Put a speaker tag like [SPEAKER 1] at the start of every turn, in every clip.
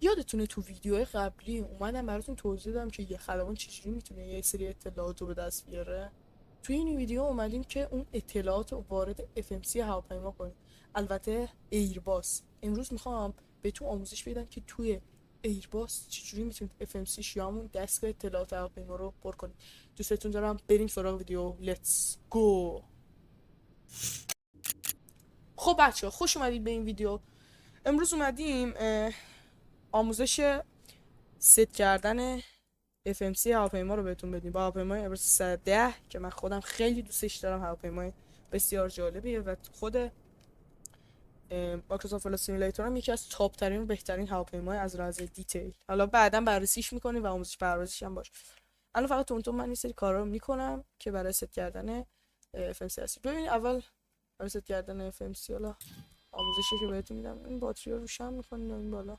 [SPEAKER 1] یادتونه تو ویدیو قبلی اومدم براتون توضیح دادم که یه خلبان چجوری میتونه یه سری اطلاعات رو به دست بیاره. توی این ویدیو اومدیم که اون اطلاعات رو وارد FMC هواپیما کنیم، البته ایرباس. امروز میخوام بهتون آموزش بدم که توی ایرباس چجوری میتونید FMC یا همون دستگاه اطلاعات هواپیما رو پر کنید. دوستتون دارم، بریم سراغ ویدیو. لیتس گو. خب بچه خوش اومدید به این ویدیو. امروز اومدیم آموزش ست کردن FMC هواپیما رو بهتون بدیم با هواپیمای ایرباس 310 که من خودم خیلی دوستش دارم. هواپیمای بسیار جالبیه و خود مایکروسافت فلایت سیمولاتور هم یکی از تاپ ترین و بهترین هواپیمای از لحاظ دیتیل. حالا بعدا بررسیش میکنیم و آموزش پروازش هم باشه. الان فقط تونتون من این سری کارا رو میکنم که برای ست کردن FMC هست. ببینید اول برای ست کردن FMC حالا آموزشی که بهتون میدم، این باتری رو روشن میکنید این بالا.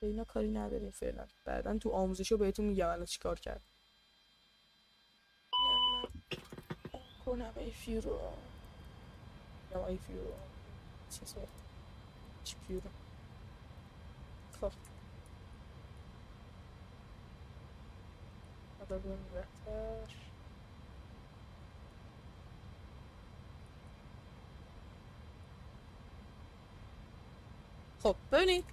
[SPEAKER 1] به اینا کاری نداریم فعلا، بعدا تو آموزش رو بهتون میگم الان چیکار کرد. کنم ایفی رو یا ایفی رو چی رو. خب حالا بریم بهتر. خب ببینید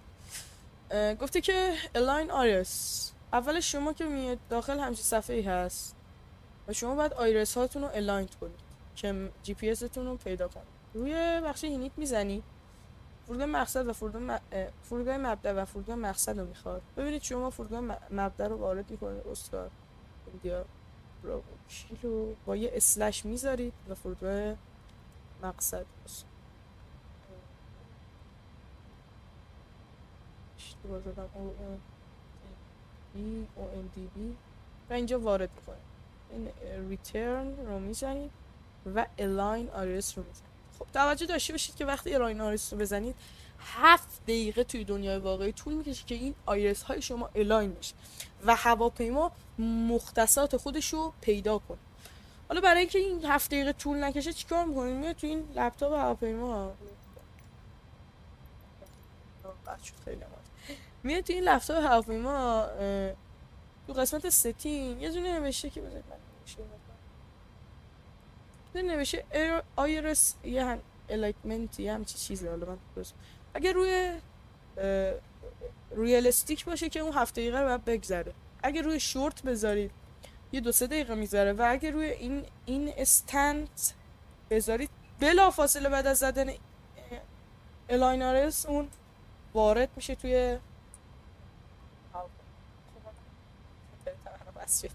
[SPEAKER 1] گفته که الاین آیرس. اول شما که میاد داخل همچین صفحه ای هست و شما باید آیرس هاتون رو الاین کنید که جی پی اس تون رو پیدا کنید. روی بخش اینیت میزنید، فرودگاه مقصد و فرودگاه مبدا و فرودگاه مقصد رو میخواد. ببینید شما فرودگاه مبدا رو وارد میکنید، اسکار ایندیا براو کیلو با یه اسلش میذارید و فرودگاه مقصد اشتباه زدم او ام دی بی و اینجا وارد میکنید. این ریترن رو میزنید و الاین آیرس رو میزنید. خب توجه داشته باشید که وقتی الاین آیرس رو بزنید 7 دقیقه توی دنیای واقعی طول میکشه که این آیرس های شما الاین بشه و هواپیما مختصات خودش رو پیدا کنه. حالا برای اینکه این 7 دقیقه طول نکشه چیکار میکنید؟ میاد تو این لپتاپ هواپیما، میاد تو این لپتاپ هواپیما تو قسمت ستین یه دونه نوشته که بذارید من نوشته آیرس یه الایتمنت یه همچی چیزی. حالا من درست اگه روی ریالستیک باشه که اون 7 دقیقه رو باید بگذره، اگه روی شورت بذارید یه 2-3 دقیقه میذاره و اگه روی این استند بذارید بلا فاصله بعد از زدن الاینارس اون وارد میشه توی بس شد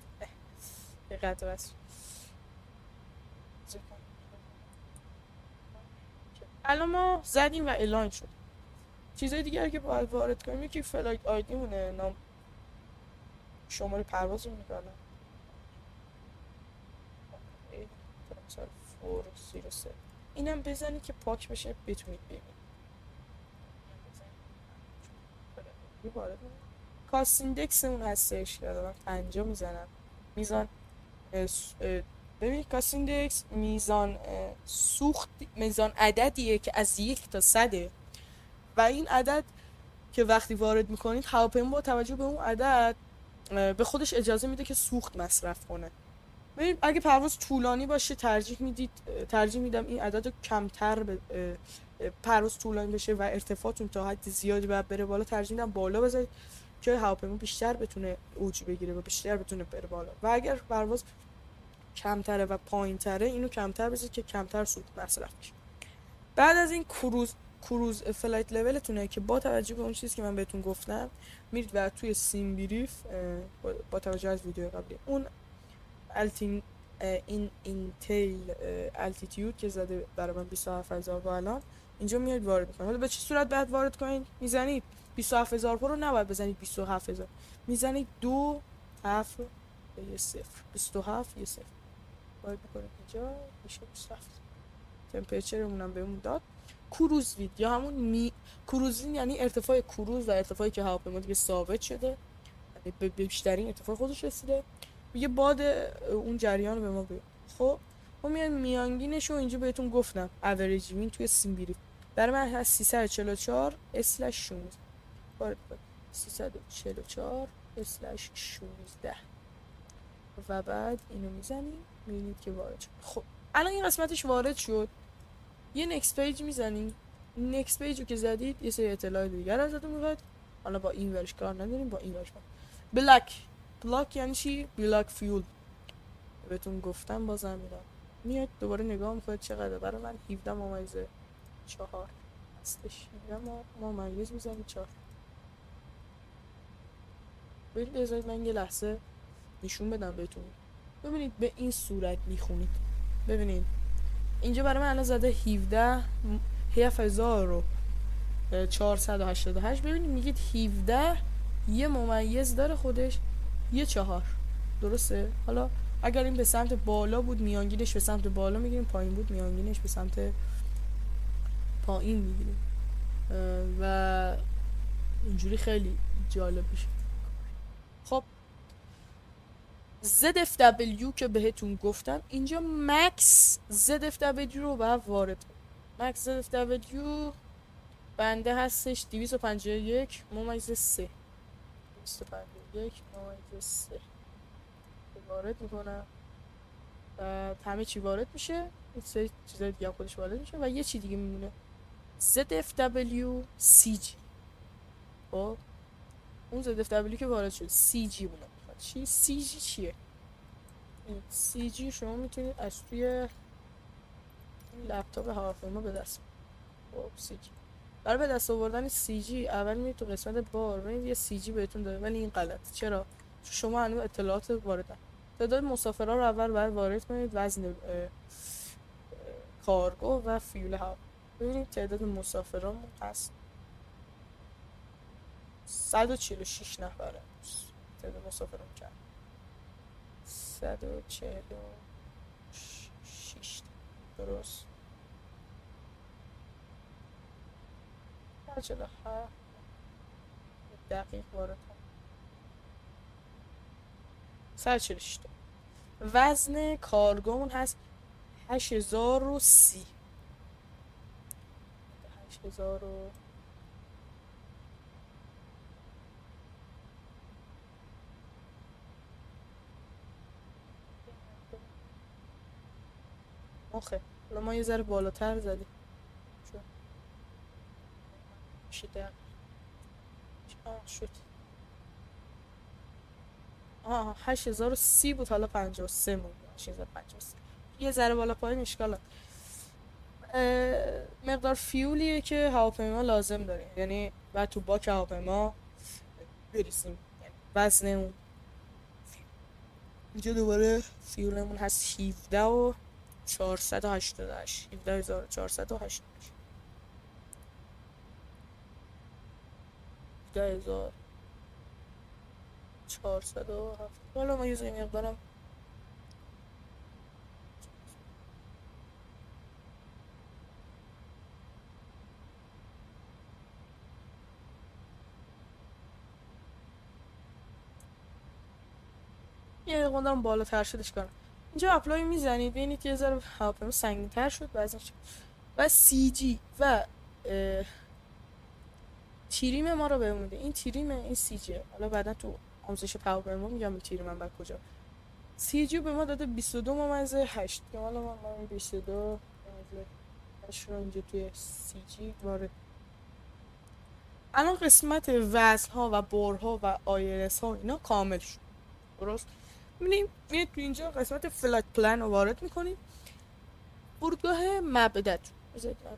[SPEAKER 1] دقیقت بس شد. الان ما زدیم و الاین شد. چیزای دیگر که باید وارد کنیم یکی فلایت آیدی مونه، نام شماره پرواز رو میکنم 403 اینم بزنید که پاک بشه بتونید ببینید. وارد کاست ایندکس اون هستش که من 50 میزنم. میزان ببینید کاست ایندکس میزان سوخت، میزان عددیه که از 1 تا 100 و این عدد که وقتی وارد میکنید هواپیما با توجه به اون عدد به خودش اجازه میده که سوخت مصرف کنه. ببین اگه پرواز طولانی باشه ترجیح میدم این عدد رو کمتر پرواز طولانی بشه و ارتفاعتون تا حد زیادی باید بره بالا، ترجیح میدم بالا بذارید که هواپیما بیشتر بتونه اوج بگیره و بیشتر بتونه بره بالا. و اگر پرواز کمتره و پایینتره اینو کمتر بذارید که کمتر سوخت مصرف میشه. بعد از این کروز فلایت لولتونه که با توجه به اون چیزی که من بهتون گفتم میرید و توی سیم بریف با توجه از ویدیو قبلی اون اینتیل التیتیود که زده برای من 27000 با الان اینجا میاد وارد میکنید. حالا به چه صورت بعد وارد کنید؟ میزنید 27000 رو نباید بزنید 27000، میزنید 2 7 1 0 27 1 0 وارد میکنید اینجا میشه 27. تمپرچرمون هم بهمون داد. کروز وید یا همون کروز یعنی ارتفاع کروز و ارتفاعی که هواپیما دیگه ثابت شده، یعنی به بیشترین ارتفاع خودش رسیده. یه باد اون جریان رو به ما بگه. خب ما میانگینش رو اینجا بهتون گفتم اوریج وین توی سیم بریف برای من هست 344/16. وارد کنید 344 اسلش 16 و بعد اینو میزنیم میبینید که وارد شد. خب الان این قسمتش وارد شد. یه نکست پیج میزنیم. نکست پیج رو که زدید یه سری اطلاعات دیگر ازتون میخواد. حالا با این ورش کار نداریم، با این ورش بلاک یعنی چی؟ بلاک فیول بهتون گفتم. بازم میاد دوباره نگاه میکنید چقدر. برای من 17 ممیز 4 هستش. 17 ممیز میزنیم 4. بذارید من یه لحظه نشون بدم بهتون. ببینید به این صورت میخونید. ببینید اینجا برای من الان زده 17,488. ببینید میگید 17 یه ممیز داره خودش، یه 4. درسته؟ حالا اگر این به سمت بالا بود میانگینش به سمت بالا میگیریم، پایین بود میانگینش به سمت پایین میگیریم و اینجوری خیلی جالب میشه. خب ZFW که بهتون گفتم اینجا مکس ZFW رو باید وارد. مکس ZFW بنده هستش 251 ممیز 3. 251 ممیز 3 وارد میکنم و همه چی وارد میشه. این سه چیزای دیگه هم خودش وارد میشه و یه چی دیگه میمونه ZFW CG. خب اون ZFW که وارد شد CG مونه. چی CG چیه؟ CG شما میتونید از توی لپتاپ هواپیما به دست خب CG برای به دست آوردن CG اول میرید تو قسمت بار ببینید یه CG بهتون داره ولی این غلط. چرا؟ چون شما هنوز اطلاعات واردن. تعداد مسافرها رو اول باید وارد کنید، وزن کارگو و فیول هوا. ببینید تعداد مسافرامون هست 146 نفره. تعداد مسافرمون چند؟ 146. درست 147 دقیق وارد کنم 146. وزن کارگومون هست 8030. 8000 آخه حالا ما یه ذره بالاتر زدیم چون میشه دقیق شد. 8030 بود حالا 53 بود. 8053 یه ذره بالا پایین اشکال مقدار فیولیه که هواپیما لازم داره، یعنی بعد تو باک هواپیما بریسیم وزن اون. اینجا دوباره فیولمون هست 17488 17488 10407. حالا ما یه مقدارم یه مقدارم بالاتر شدش کنم. اینجا اپلای میزنید ببینید یه ذره هواپیما سنگین‌تر شد و CG و تیریم ما رو بهمون میده. این تیریم این CG. حالا بعدا تو آموزش هواپیما میگم تیریم من بعد کجا. CG به ما داده 22 ممیز 8 که حالا من 22 ممیز 8 رو اینجا توی CG وارد. الان قسمت وزن ها و بارها و آیرس ها اینا کامل شد. درست؟ می‌بینید تو اینجا قسمت فلایت پلان رو وارد می‌کنید. فرودگاه مبدأ بذارید من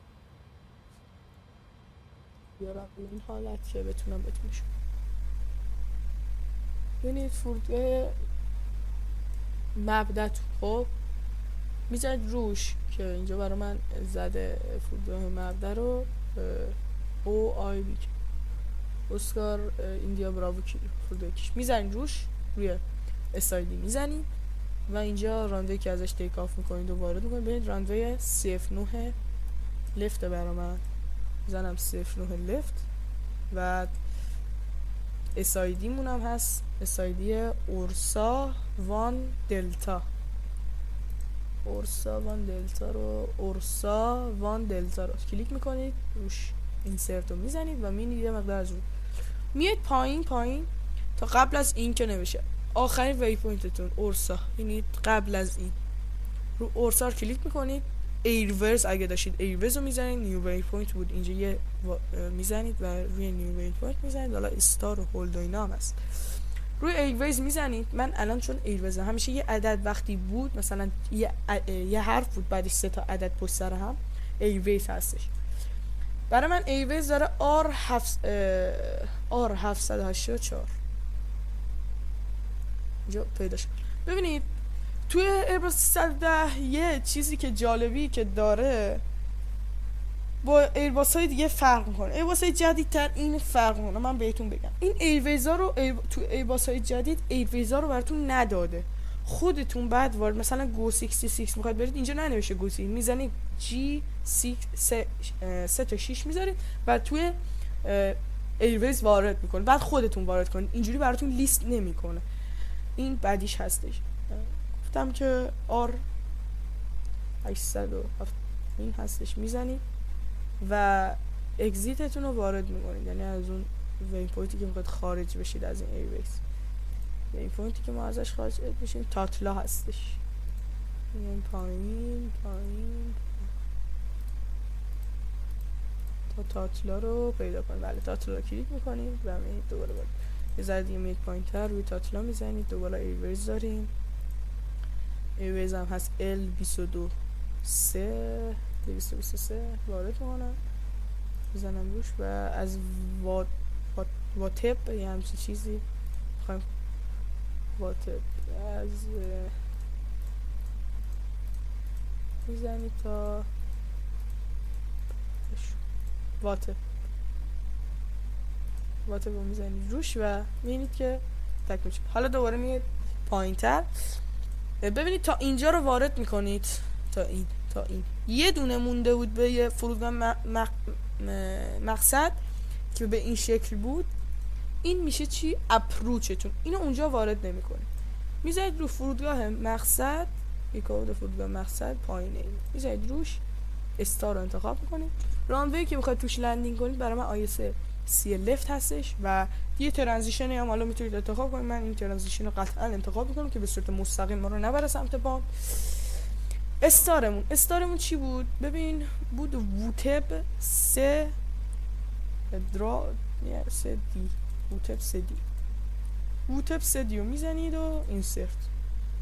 [SPEAKER 1] بیارم به این حالت که بتونم بهتون بشم. ببینید فرودگاه مبدأ خب میذارید روش که اینجا برای من زده فرودگاه مبدأ رو OIB اسکار ایندیا براوو فرودگاهش میذارید روش روی SID میزنید و اینجا رانوی که ازش تیک آف میکنید و وارد میکنید. ببینید رانوی CF9 لفت برای من میزنم CF9 لفت و SID مونم هست SID اورسا وان دلتا. اورسا وان دلتا رو کلیک میکنید روش اینسرت رو میزنید و میبینید یه مقدار از رو میاد پایین تا قبل از این که نمیشه آخرین وی پوینتتون اورسا، یعنی قبل از این رو اورسا رو کلیک میکنید. ایرورز اگه داشتید ایرورز رو میزنید. نیو وی پوینت بود اینجا یه میزنید و روی نیو وی پوینت میزنید. حالا استار و هولد و اینا هم هست. روی ایرورز میزنید. من الان چون ایرورز همیشه یه عدد وقتی بود مثلا یه حرف بود بعدش 3 تا عدد پشت سر هم ایرورز هستش. برای من ایرورز داره آر 784 اینجا پیدا شد. ببینید توی ایرباس 310 یه چیزی که جالبی که داره با ایرباس های دیگه فرق میکنه. ایرباس های جدیدتر این فرق میکنه. من بهتون بگم این ایرویزا رو تو ایرباس های جدید ایرویزا رو براتون نداده. خودتون بعد وارد مثلا گو 66 میخواد برید اینجا ننوشه گو 6 میزنید جی 3 تا 6 میذارید و توی ایرویز وارد میکنه. بعد خودتون وارد کنید. اینجوری براتون لیست نمیکنه. این بعدیش هستش. گفتم که آر 807 این هستش میزنید و اگزیتتون رو وارد میکنید. یعنی از اون وین پوینتی که میخواید خارج بشید از این ایرویز. وین پوینتی که ما ازش خارج بشیم تاتلا هستش. این پایین تا تاتلا رو پیدا کنید. بله تاتلا رو کلیک میکنید و میرید دوباره باید یه ذره دیگه میرید پایین‌تر روی تاتلا میزنید. دوباره ایرویز داریم. ایرویز هم هست L22 223 وارد میکنم بزنم روش و از واتپ یه همچین چیزی میخوایم واتپ از میزنید تا واتپ رو میزنید روش و میبینید که تک میشه. حالا دوباره میاد پایین تر. ببینید تا اینجا رو وارد میکنید. تا این یه دونه مونده بود به یه فرودگاه مقصد که به این شکل بود. این میشه چی؟ اپروچتون. اینو اونجا وارد نمیکنید. میذارید رو فرودگاه مقصد. یک کد فرودگاه مقصد پایینه این میذارید روش استار رو انتخاب میکنید. رانوی که میخواید توش لندینگ کنید برای من آیس سی لفت هستش و یه ترانزیشن هم حالا میتونید انتخاب کنید. من این ترانزیشن رو قطعا انتخاب میکنم که به صورت مستقیم ما رو نبره سمت بام. استارمون چی بود؟ ببین بود ووتب 3 درا 3 دی ووتب 3 دی رو میزنید و اینسرت.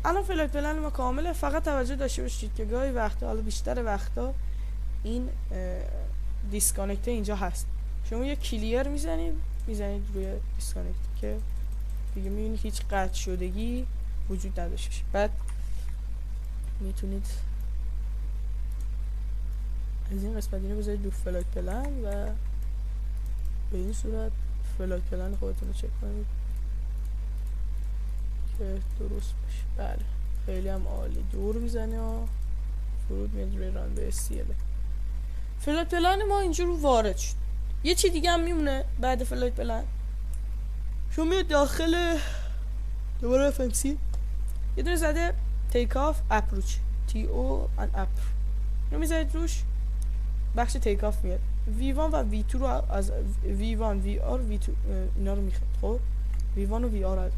[SPEAKER 1] الان فلایت پلن ما کامله. فقط توجه داشته باشید که گاهی وقتا حالا بیشتر وقتا این دیسکانکت اینجا هست. شما یه کلیر میزنید روی دیسکانکت که دیگه میبینید هیچ قطع شدگی وجود نداشته. بعد میتونید از این قسمت اینو بذارید دو فلایت پلن و به این صورت فلایت پلن خودتون رو چک کنید که درست باشه. بله خیلی هم عالی دور میزنه و فرود میاد روی رانوی سیله. فلایت پلن ما اینجا رو وارد شد. یه چی دیگه هم میمونه بعد فلایت پلن. شما میاد داخل دوباره FMC یه دونه زده تیک آف اپروچ TO and اپ رو میذارید روش. بخش تیک آف میاد. V1 و V2 رو از V1 VR V2 اینا رو میخواد. خب V1 و VR هست.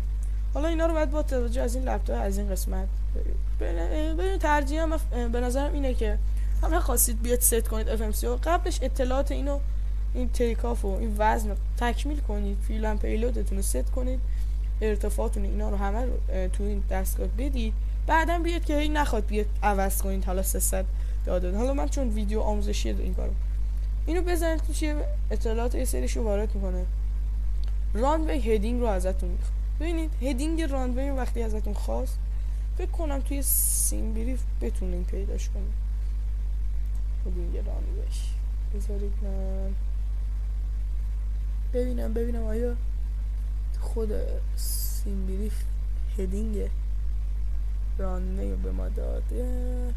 [SPEAKER 1] حالا اینا رو باید با توجه از این لپتاپ از این قسمت ببین ترجیح هم به نظرم اینه که همه خواستید بیاد ست کنید FMC و قبلش اطلاعات اینو این تیک آف و این وزن رو تکمیل کنید. فیلم پیلودتون رو ست کنید. ارتفاعتون اینا رو همه رو تو این دستگاه بدید. بعدم بیاد که هی نخواد بیاد عوض کنید حالا 300 داده. حالا من چون ویدیو آموزشی این کارو اینو بزنید تو چیه اطلاعات یه سریشو وارد میکنه. رانوی هدینگ رو ازتون میخواد. ببینید هدینگ رانوی رو وقتی ازتون خواست فکر کنم توی سیم بریف بتونین پیداش کنید. هدینگ رانویش بذارید من ببینم آیا خود سیم بریف هدینگ رانوی رو به ما داده.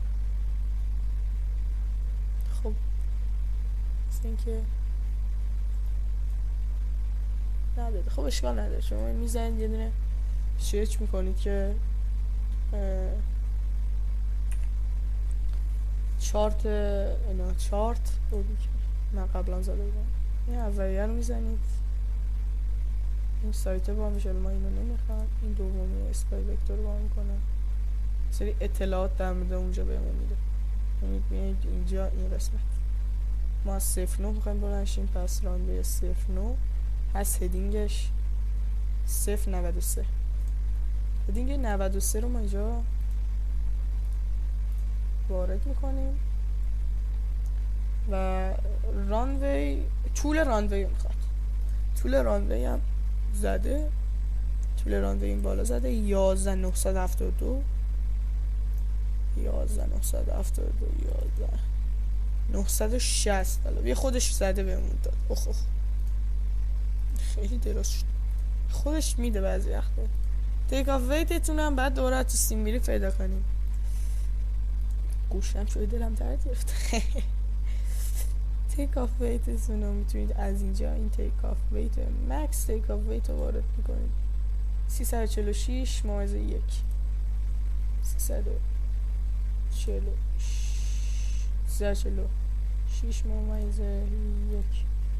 [SPEAKER 1] خب مثل اینکه نداده. خب اشکال نداره. شما میزنید یه دونه سرچ میکنید که چارت اینا چارت بودی که من قبلا زده بودم. این اولیه رو میزنید این سایت با میشه، ما اینو نمیخوام. این دومی اسپای وکتور با میکنه، سری اطلاعات در مورد اونجا بهمون میده. میبینید اینجا این قسمت ما از 09 میخوایم بلنشیم، پس رانوی 09 هست، هدینگش 093. هدینگ 93 رو ما اینجا وارد میکنیم و رانوی، طول رانوی میخواد. طول رانوی هم زده، طول رانوی این بالا زده 11972 11972 960. حالا یه خودش زده بهمون داد. اخ خیلی درست شد، خودش میده بعضی وقتا. تیک آف ویتتون هم بعد دوباره تو سیمبیری پیدا کنیم. گوشم شده دلم درد گرفت. تیک آف ویتتون رو میتونید از اینجا، این تیک آف ویت مکس تیک آف ویت رو وارد میکنید 346 ممیزه 1 346 ممیزه 1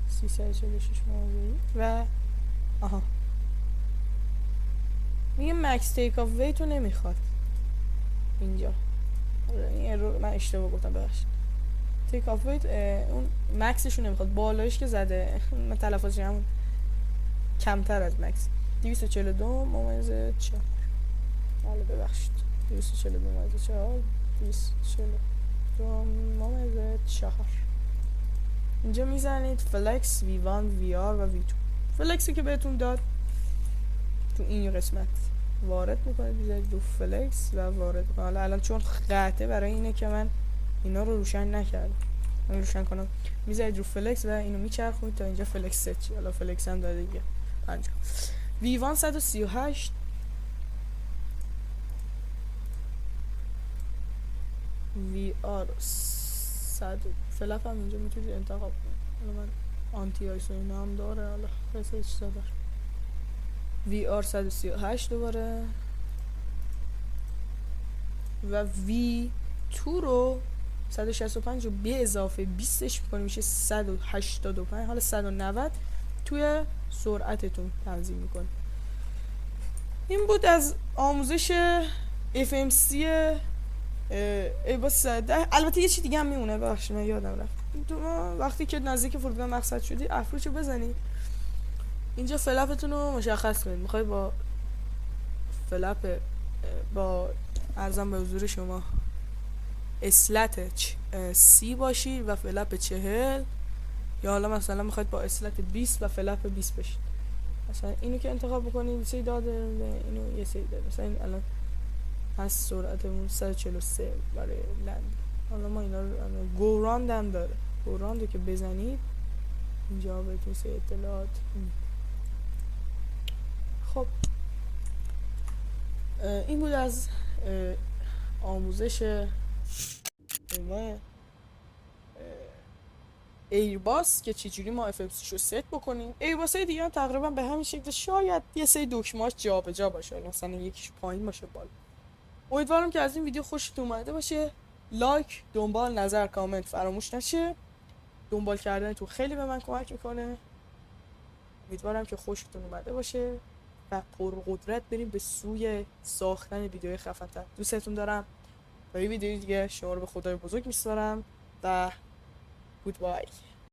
[SPEAKER 1] 346 ممیزه 1 و آها میگه مکس تیک آف ویت رو نمیخواد اینجا. این ارور من اشتباه گفتم، ببخشید. تیک آف ویت اون مکسش رو نمیخواد، بالایش که زده من تلفظش همون کمتر از مکس 242 ممیزه 4. بله ببخشید 242 ممیزه 4 242 ممیزه 4. اینجا میزنید فلکس V1 VR و V2. فلکسی که بهتون داد تو این قسمت وارد میکنید، میذارید دو فلکس و وارد میکنید. حالا الان چون قطعه برای اینه که من اینا رو روشن نکردم، من روشن کنم. میذارید رو فلکس و اینو میچرخونید تا اینجا فلکس ست شه. حالا فلکس هم داده دیگه 50. V1 138 VR 100. فلپ هم اینجا میتونید انتخاب کنید. حالا من آنتی آیسو اینا هم داره، حالا خیلی چیزا داره. VR 138 دوباره و V2 رو 165 رو به اضافه 20ش میکنیم میشه 185. حالا 190 توی سرعتتون تنظیم میکنیم. این بود از آموزش FMC ایباس 10. البته یه چی دیگه هم میمونه، ببخشید من یادم رفت. وقتی که نزدیک فرودگاه مقصد شدی افروچو بزنید، اینجا فلپتون رو مشخص کنید. میخوای با فلپ با ارزم به حضور شما اسلت سی باشید و فلپ 40، یا حالا مثلا میخواید با اسلت 20 و فلپ 20 بشید. مثلا اینو که انتخاب بکنید سری داده، اینو یه سری داده. مثلا این الان هست سرعتمون 143 برای لند. حالا ما اینا رو گو راند هم داره، گو راند رو که بزنید اینجا بهتون سری اطلاعات. خب این بود از آموزش ایرباس که چجوری ما FMC رو ست بکنیم. ایرباس های دیگه هم تقریبا به همین شکل، شاید یه سری دکمه‌اش جابجا باشه، مثلا یکیش پایین باشه بالا. امیدوارم که از این ویدیو خوشتون اومده باشه. لایک، دنبال، نظر، کامنت فراموش نشه. دنبال کردنتون خیلی به من کمک میکنه. امیدوارم که خوشتون اومده باشه و پرقدرت بریم به سوی ساختن ویدیوهای خفن‌تر. دوستتون دارم. تا یه ویدیو دیگه شما رو به خدای بزرگ میسپارم و گودبای.